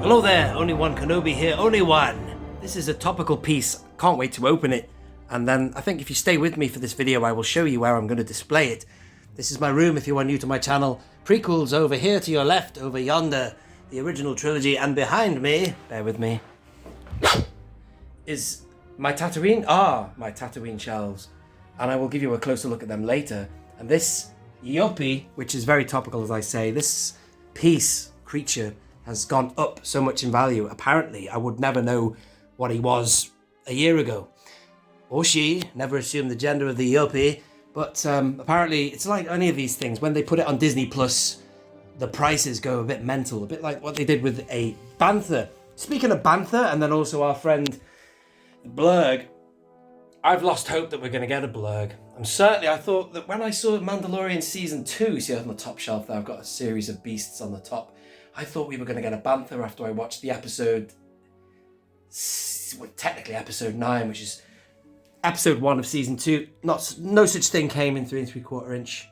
Hello there, only one Kenobi here, only one. This is a topical piece, can't wait to open it. And then I think if you stay with me for this video, I will show you where I'm going to display it. This is my room if you are new to my channel. Prequels over here to your left, over yonder, the original trilogy, and behind me, bear with me, is my Tatooine shelves. And I will give you a closer look at them later. And this Eopie, which is very topical as I say, this creature has gone up so much in value. Apparently, I would never know what he was a year ago. Or she, never assume the gender of the Eopie, but apparently it's like any of these things. When they put it on Disney Plus, the prices go a bit mental, a bit like what they did with a Bantha. Speaking of Bantha, and then also our friend Blurg, I've lost hope that we're going to get a Blurg. I thought that when I saw Mandalorian Season 2, see on the top shelf there, I've got a series of beasts on the top. I thought we were going to get a Bantha after I watched the episode, technically episode 9, which is episode 1 of season 2. No such thing came in 3 3/4 inch.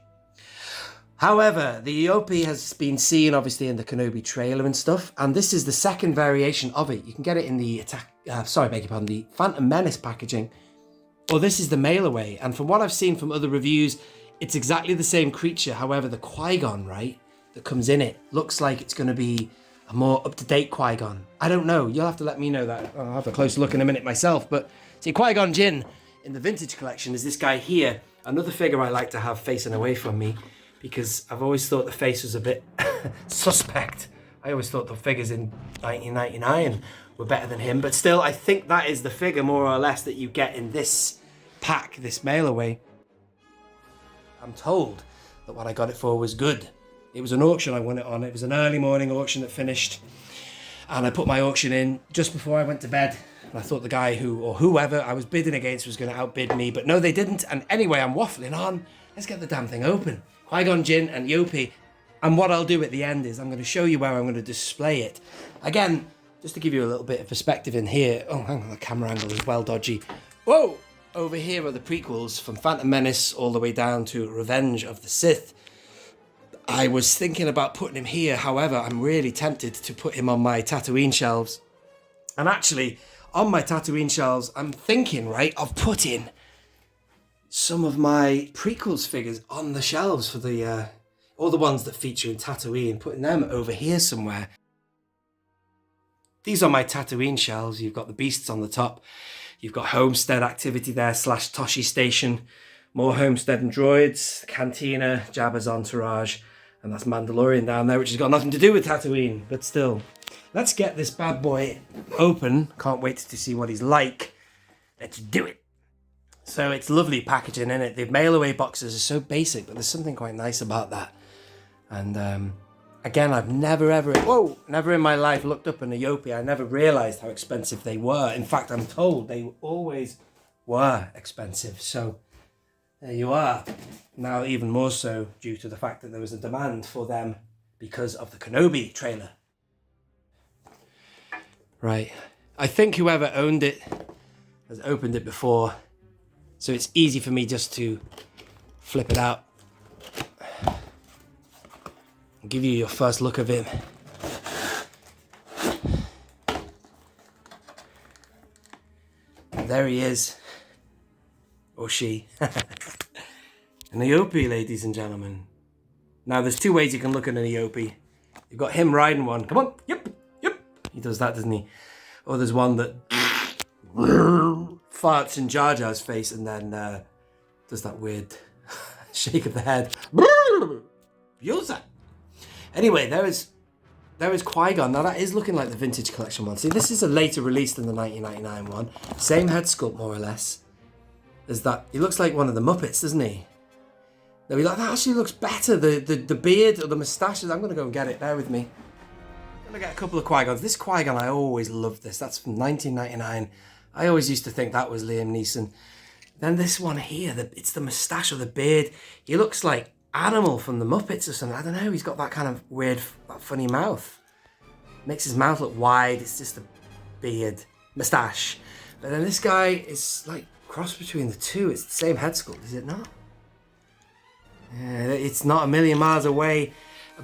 However, the Eopie has been seen obviously in the Kenobi trailer and stuff, and this is the second variation of it. You can get it in the the Phantom Menace packaging, or this is the mail away. And from what I've seen from other reviews, it's exactly the same creature. However, the Qui-Gon, right, that comes in it looks like it's going to be a more up-to-date Qui-Gon. I don't know. You'll have to let me know that. I'll have a close look in a minute myself. But see, Qui-Gon Jinn in the vintage collection is this guy here. Another figure I like to have facing away from me because I've always thought the face was a bit suspect. I always thought the figures in 1999 were better than him. But still, I think that is the figure more or less that you get in this pack, this mail away. I'm told that what I got it for was good. It was an auction I won it on. It was an early morning auction that finished. And I put my auction in just before I went to bed. And I thought the guy whoever I was bidding against was going to outbid me. But no, they didn't. And anyway, I'm waffling on. Let's get the damn thing open. Qui-Gon Jinn and Eopie. And what I'll do at the end is I'm going to show you where I'm going to display it. Again, just to give you a little bit of perspective in here. Oh, hang on, the camera angle is well dodgy. Whoa! Over here are the prequels from Phantom Menace all the way down to Revenge of the Sith. I was thinking about putting him here, however, I'm really tempted to put him on my Tatooine shelves. And actually, on my Tatooine shelves, I'm thinking, right, of putting some of my prequels figures on the shelves for the all the ones that feature in Tatooine, putting them over here somewhere. These are my Tatooine shelves. You've got the beasts on the top. You've got Homestead Activity there, / Toshi Station. More Homestead and Droids, Cantina, Jabba's Entourage. And that's Mandalorian down there, which has got nothing to do with Tatooine, but still. Let's get this bad boy open. Can't wait to see what he's like. Let's do it. So it's lovely packaging in it. The mail-away boxes are so basic, but there's something quite nice about that. And again, I've never in my life looked up an Eopie. I never realised how expensive they were. In fact, I'm told they always were expensive. So there you are. Now even more so due to the fact that there was a demand for them because of the Kenobi trailer. Right. I think whoever owned it has opened it before, so it's easy for me just to flip it out. I'll give you your first look of him. And there he is. Or she. An Eopie, ladies and gentlemen. Now, there's two ways you can look at an Eopie. You've got him riding one. Come on. Yep. He does that, doesn't he? Or there's one that farts in Jar Jar's face and then does that weird shake of the head. Use that. Anyway, there is Qui-Gon. Now, that is looking like the vintage collection one. See, this is a later release than the 1999 one. Same head sculpt, more or less. There's that. He looks like one of the Muppets, doesn't he? They'll be like, that actually looks better. The beard or the moustaches. I'm going to go and get it. Bear with me. I'm going to get a couple of Qui-Gons. This Qui-Gon, I always loved this. That's from 1999. I always used to think that was Liam Neeson. Then this one here, it's the moustache or the beard. He looks like Animal from the Muppets or something. I don't know. He's got that kind of weird, that funny mouth. Makes his mouth look wide. It's just a beard. Moustache. But then this guy is like cross between the two. It's the same head sculpt, is it not? Yeah, it's not a million miles away.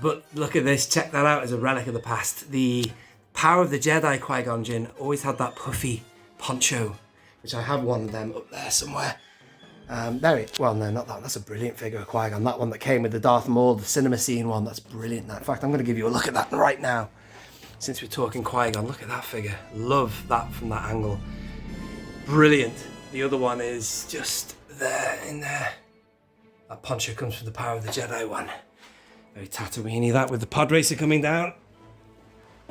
But look at this. Check that out as a relic of the past. The Power of the Jedi Qui-Gon Jinn always had that puffy poncho, which I have one of them up there somewhere. Well, no, not that one. That's a brilliant figure of Qui-Gon. That one that came with the Darth Maul, the cinema scene one, that's brilliant. In fact, I'm going to give you a look at that right now. Since we're talking Qui-Gon, look at that figure. Love that from that angle. Brilliant. The other one is just there, in there. That poncho comes from the Power of the Jedi one. Very Tatooine-y, that, with the pod racer coming down.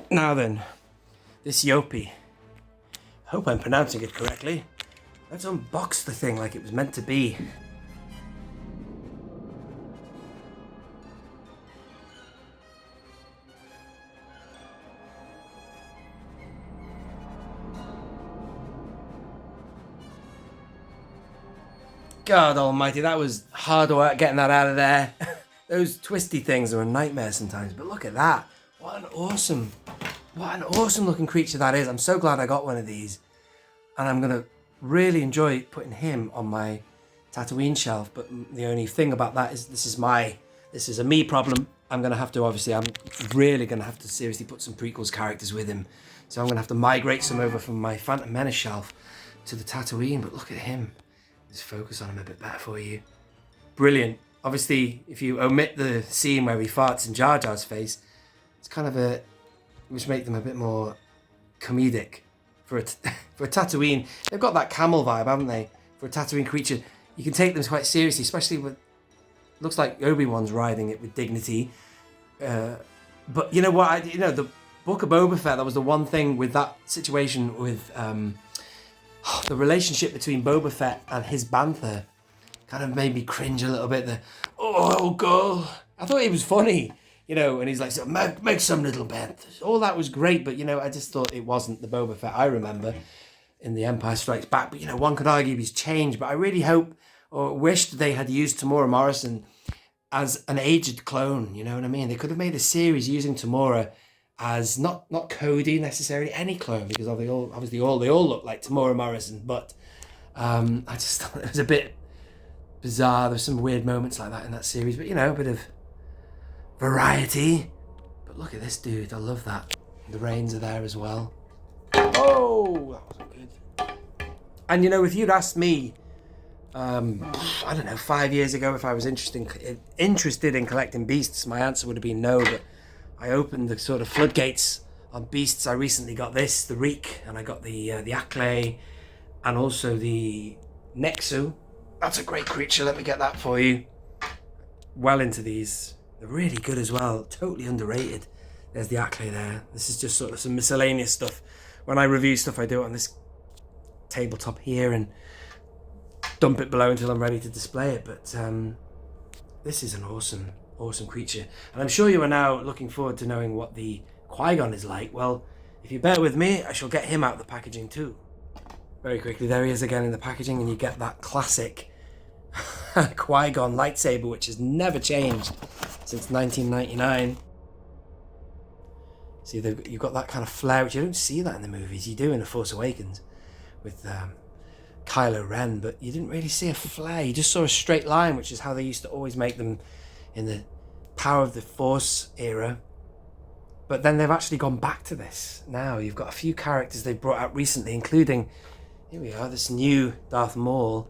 Now then, this Eopie. Hope I'm pronouncing it correctly. Let's unbox the thing like it was meant to be. God almighty, that was hard work getting that out of there. Those twisty things are a nightmare sometimes, but look at that. What an awesome looking creature that is. I'm so glad I got one of these. And I'm going to really enjoy putting him on my Tatooine shelf. But the only thing about that is this is a me problem. I'm really going to have to seriously put some prequels characters with him. So I'm going to have to migrate some over from my Phantom Menace shelf to the Tatooine. But look at him. Just focus on him a bit better for you. Brilliant. Obviously, if you omit the scene where he farts in Jar Jar's face, it's kind of which make them a bit more comedic. For a Tatooine, they've got that camel vibe, haven't they? For a Tatooine creature, you can take them quite seriously, especially with, looks like Obi-Wan's riding it with dignity. But you know what? The Book of Boba Fett, that was the one thing with that situation with the relationship between Boba Fett and his bantha kind of made me cringe a little bit. Oh, girl. I thought he was funny, and he's like, so make some little banthas. All that was great, but, I just thought it wasn't the Boba Fett I remember in The Empire Strikes Back. But, one could argue he's changed. But I really hope or wished they had used Tamora Morrison as an aged clone, you know what I mean? They could have made a series using Tamora as not Cody necessarily, any clone, because they all look like Tamora Morrison, but I just thought it was a bit bizarre. There's some weird moments like that in that series, but a bit of variety. But look at this dude, I love that. The reins are there as well. Oh, that wasn't good. And if you'd asked me, I don't know, 5 years ago if I was interested in collecting beasts, my answer would have been no, but I opened the sort of floodgates on beasts. I recently got the Reek, and I got the Acklay, and also the Nexu. That's a great creature. Let me get that for you. Well into these. They're really good as well. Totally underrated. There's the Acklay there. This is just sort of some miscellaneous stuff. When I review stuff, I do it on this tabletop here and dump it below until I'm ready to display it. But this is an awesome creature. And I'm sure you are now looking forward to knowing what the Qui-Gon is like. Well, if you bear with me, I shall get him out of the packaging too. Very quickly, there he is again in the packaging, and you get that classic Qui-Gon lightsaber, which has never changed since 1999. See, you've got that kind of flare, which you don't see that in the movies. You do in The Force Awakens with Kylo Ren, but you didn't really see a flare. You just saw a straight line, which is how they used to always make them in the Power of the Force era. But then they've actually gone back to this. Now you've got a few characters they've brought out recently, including, here we are, this new Darth Maul.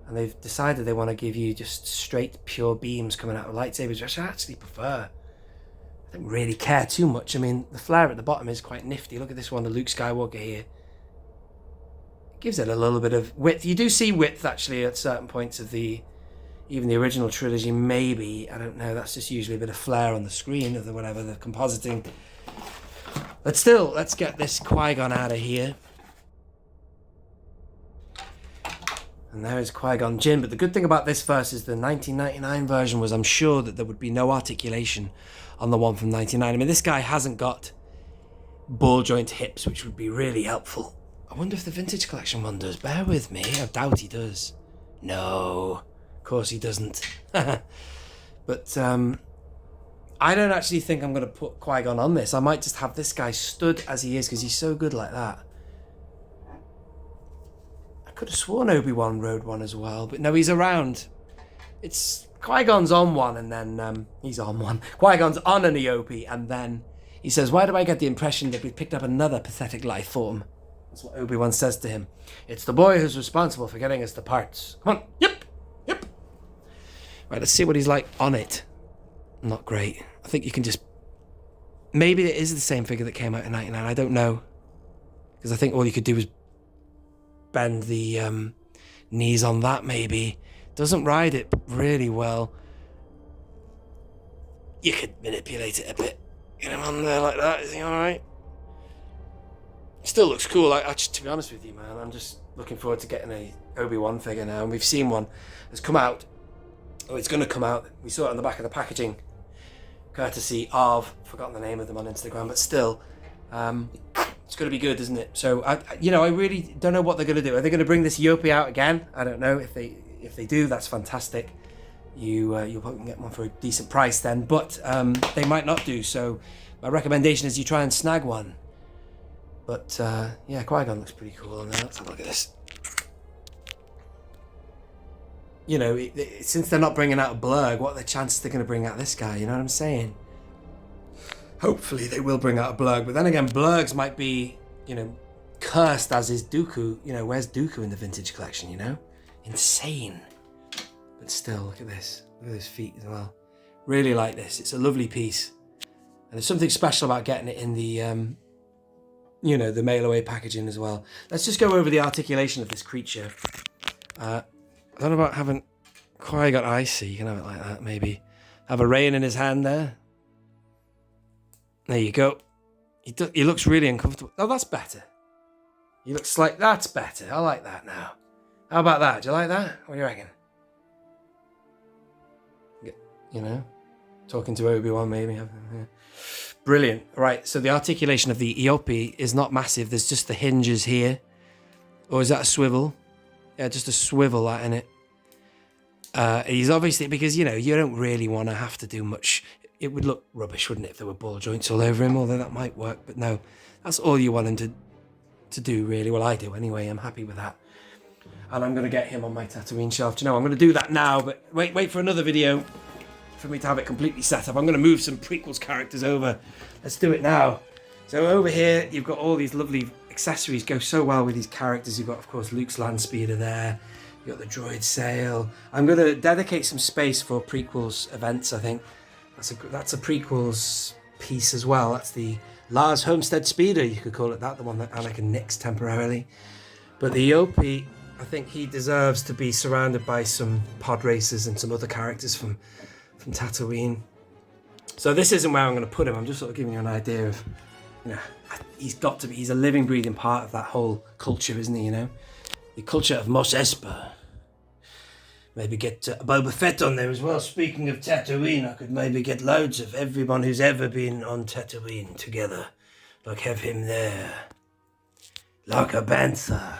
And they've decided they want to give you just straight, pure beams coming out of lightsabers, which I actually prefer. I don't really care too much. I mean, the flare at the bottom is quite nifty. Look at this one, the Luke Skywalker here. It gives it a little bit of width. You do see width, actually, at certain points of even the original trilogy, maybe. I don't know. That's just usually a bit of flare on the screen of the compositing. But still, let's get this Qui-Gon out of here. And there is Qui-Gon Jinn. But the good thing about this versus the 1999 version was I'm sure that there would be no articulation on the one from 99. I mean, this guy hasn't got ball joint hips, which would be really helpful. I wonder if the Vintage Collection one does. Bear with me. I doubt he does. No, of course he doesn't. But I don't actually think I'm going to put Qui-Gon on this. I might just have this guy stood as he is because he's so good like that. I could have sworn Obi-Wan rode one as well, but no, he's around. It's Qui-Gon's on one, and then he's on one. Qui-Gon's on an Eopie, and then He says, "Why do I get the impression that we've picked up another pathetic life form?" That's what Obi-Wan says to him. "It's the boy who's responsible for getting us the parts. Come on." Yep. Right, let's see what he's like on it. Not great. I think you can just... Maybe it is the same figure that came out in 99. I don't know. Because I think all you could do was bend the knees on that, maybe. Doesn't ride it really well. You could manipulate it a bit. Get him on there like that. Is he alright? Still looks cool. To be honest with you, man, I'm just looking forward to getting a Obi-Wan figure now. And we've seen one that's come out. Oh, it's going to come out. We saw it on the back of the packaging. Courtesy of... Forgotten the name of them on Instagram, but still... it's going to be good, isn't it? So, I really don't know what they're going to do. Are they going to bring this Eopie out again? I don't know. If they do, that's fantastic. You'll probably get one for a decent price then. But they might not do. So, my recommendation is you try and snag one. But, yeah, Qui-Gon looks pretty cool. Now, let's have a look at this. You know, since they're not bringing out a Blurg, what are the chances they're going to bring out this guy? You know what I'm saying? Hopefully they will bring out a Blurg. But then again, Blurgs might be, cursed as is Dooku. Where's Dooku in the vintage collection, Insane. But still, look at this. Look at his feet as well. Really like this. It's a lovely piece. And there's something special about getting it in the, the mail-away packaging as well. Let's just go over the articulation of this creature. I don't know about having Qui-Gon icy. You can have it like that, maybe. Have a rein in his hand there. There you go. He looks really uncomfortable. Oh, that's better. He looks like that's better. I like that now. How about that? Do you like that? What do you reckon? Talking to Obi-Wan maybe. Yeah. Brilliant. Right, so the articulation of the Eopie is not massive. There's just the hinges here. Or is that a swivel? Yeah, just a swivel that in it. He's obviously, because, you don't really want to have to do much. It would look rubbish, wouldn't it, if there were ball joints all over him, although that might work. But no, that's all you want him to do, really. Well, I do anyway. I'm happy with that. And I'm going to get him on my Tatooine shelf. Do you know, I'm going to do that now, but wait for another video for me to have it completely set up. I'm going to move some prequels characters over. Let's do it now. So over here, you've got all these lovely accessories go so well with these characters. You've got, of course, Luke's land speeder there. You've got the droid sail. I'm going to dedicate some space for prequels events, I think. That's a prequels piece as well. That's the Lars Homestead speeder, you could call it that, the one that Anakin nicks temporarily. But the Eopie, I think he deserves to be surrounded by some pod racers and some other characters from Tatooine. So this isn't where I'm going to put him. I'm just sort of giving you an idea of, he's a living, breathing part of that whole culture, isn't he, The culture of Mos Espa. Maybe get Boba Fett on there as well. Speaking of Tatooine, I could maybe get loads of everyone who's ever been on Tatooine together. Like have him there. Like a bantha.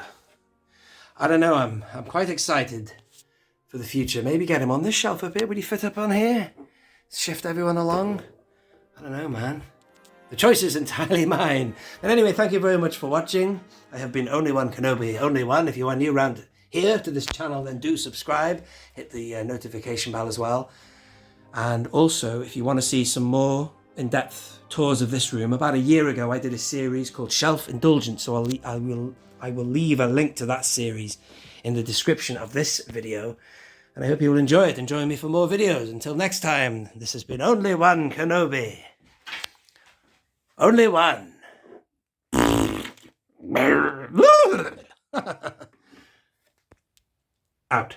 I don't know, I'm quite excited for the future. Maybe get him on this shelf up here. Would he fit up on here? Shift everyone along? I don't know, man. The choice is entirely mine. But anyway, thank you very much for watching. I have been Only One Kenobi, Only One. If you are new around here to this channel, then do subscribe. Hit the notification bell as well. And also, if you want to see some more in-depth tours of this room, about a year ago I did a series called Shelf Indulgence. So I will leave a link to that series in the description of this video. And I hope you will enjoy it and join me for more videos. Until next time, this has been Only One Kenobi. Only one. Out.